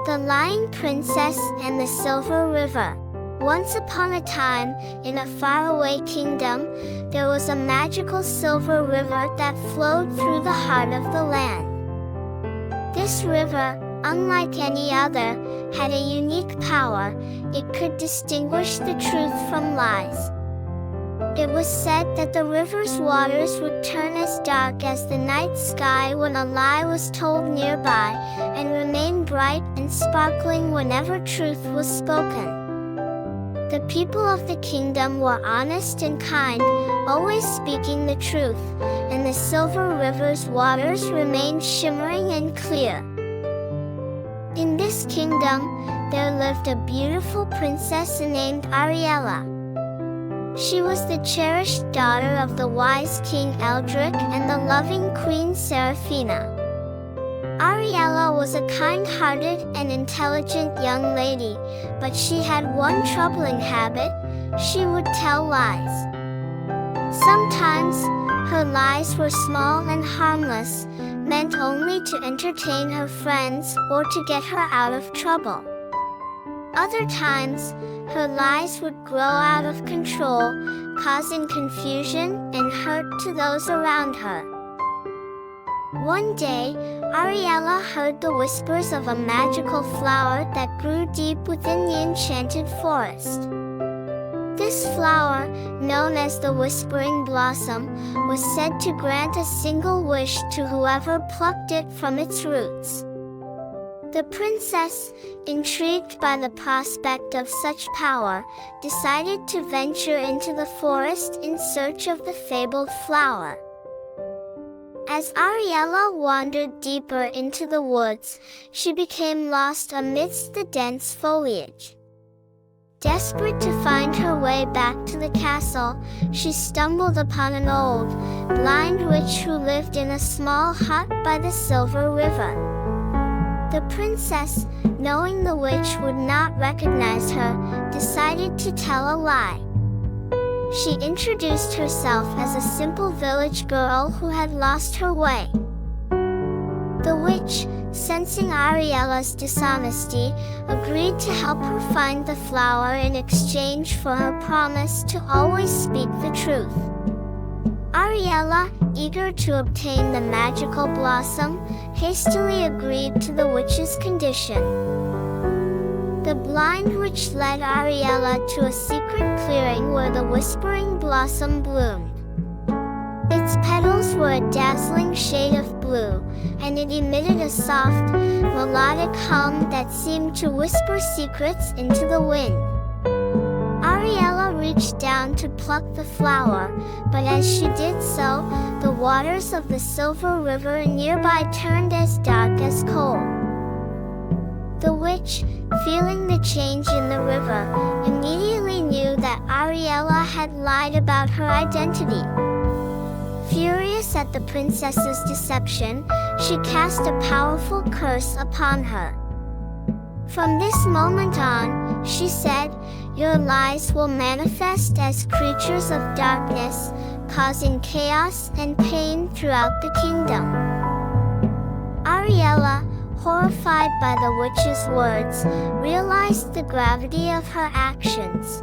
The Lying Princess and the Silver River. Once upon a time, in a faraway kingdom, there was a magical silver river that flowed through the heart of the land. This river, unlike any other, had a unique power. It could distinguish the truth from lies. It was said that the river's waters would turn as dark as the night sky when a lie was told nearby, and remain bright and sparkling whenever truth was spoken. The people of the kingdom were honest and kind, always speaking the truth, and the silver river's waters remained shimmering and clear. In this kingdom, there lived a beautiful princess named Ariella. She was the cherished daughter of the wise King Eldrick and the loving Queen Seraphina. Ariella was a kind-hearted and intelligent young lady, but she had one troubling habit: she would tell lies. Sometimes, her lies were small and harmless, meant only to entertain her friends or to get her out of trouble. Other times, her lies would grow out of control, causing confusion and hurt to those around her. One day, Ariella heard the whispers of a magical flower that grew deep within the enchanted forest. This flower, known as the Whispering Blossom, was said to grant a single wish to whoever plucked it from its roots. The princess, intrigued by the prospect of such power, decided to venture into the forest in search of the fabled flower. As Ariella wandered deeper into the woods, she became lost amidst the dense foliage. Desperate to find her way back to the castle, she stumbled upon an old, blind witch who lived in a small hut by the Silver River. The princess, knowing the witch would not recognize her, decided to tell a lie. She introduced herself as a simple village girl who had lost her way. The witch, sensing Ariella's dishonesty, agreed to help her find the flower in exchange for her promise to always speak the truth. Ariella, eager to obtain the magical blossom, hastily agreed to the witch's condition. The blind witch led Ariella to a secret clearing where the Whispering Blossom bloomed. Its petals were a dazzling shade of blue, and it emitted a soft, melodic hum that seemed to whisper secrets into the wind. Ariella reached down to pluck the flower, but as she did so, the waters of the Silver River nearby turned as dark as coal. The witch, feeling the change in the river, immediately knew that Ariella had lied about her identity. Furious at the princess's deception, she cast a powerful curse upon her. From this moment on, she said, "Your lies will manifest as creatures of darkness, causing chaos and pain throughout the kingdom." Ariella, horrified by the witch's words, realized the gravity of her actions.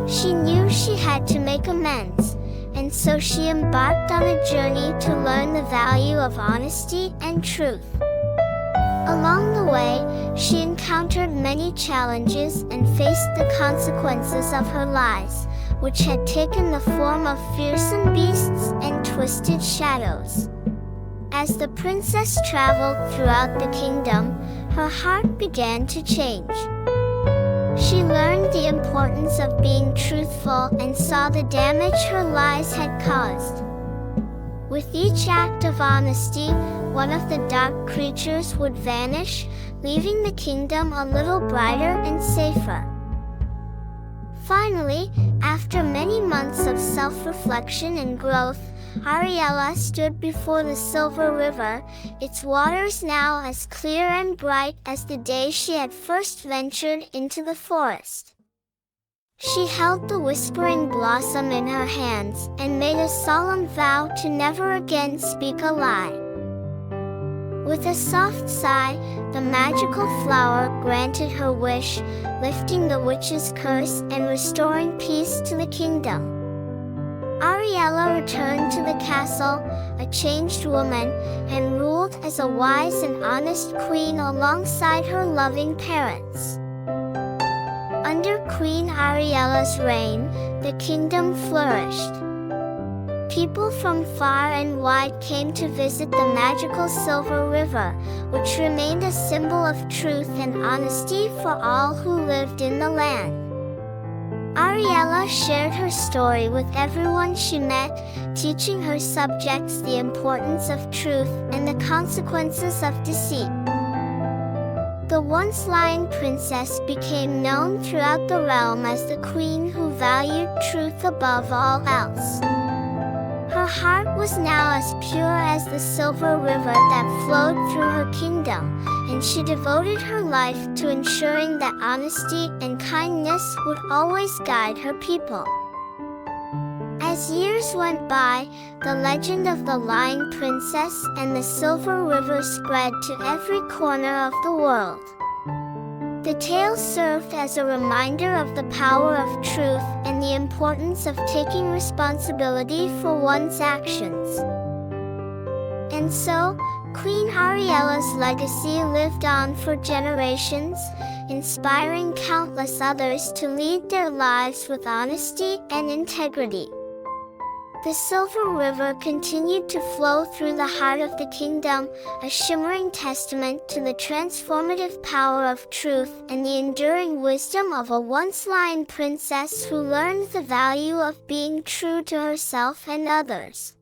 She knew she had to make amends, and so she embarked on a journey to learn the value of honesty and truth. Along the way, she encountered many challenges and faced the consequences of her lies, which had taken the form of fearsome beasts and twisted shadows. As the princess traveled throughout the kingdom, her heart began to change. She learned the importance of being truthful and saw the damage her lies had caused. With each act of honesty, one of the dark creatures would vanish, leaving the kingdom a little brighter and safer. Finally, after many months of self-reflection and growth, Ariella stood before the Silver River, its waters now as clear and bright as the day she had first ventured into the forest. She held the Whispering Blossom in her hands and made a solemn vow to never again speak a lie. With a soft sigh, the magical flower granted her wish, lifting the witch's curse and restoring peace to the kingdom. Ariella returned to the castle, a changed woman, and ruled as a wise and honest queen alongside her loving parents. Under Queen Ariella's reign, the kingdom flourished. People from far and wide came to visit the magical Silver River, which remained a symbol of truth and honesty for all who lived in the land. Ariella shared her story with everyone she met, teaching her subjects the importance of truth and the consequences of deceit. The once lying princess became known throughout the realm as the queen who valued truth above all else. Her heart was now as pure as the silver river that flowed through her kingdom, and she devoted her life to ensuring that honesty and kindness would always guide her people. As years went by, the legend of the lying princess and the silver river spread to every corner of the world. The tale served as a reminder of the power of truth and the importance of taking responsibility for one's actions. And so, Queen Ariella's legacy lived on for generations, inspiring countless others to lead their lives with honesty and integrity. The Silver River continued to flow through the heart of the kingdom, a shimmering testament to the transformative power of truth and the enduring wisdom of a once-lying princess who learned the value of being true to herself and others.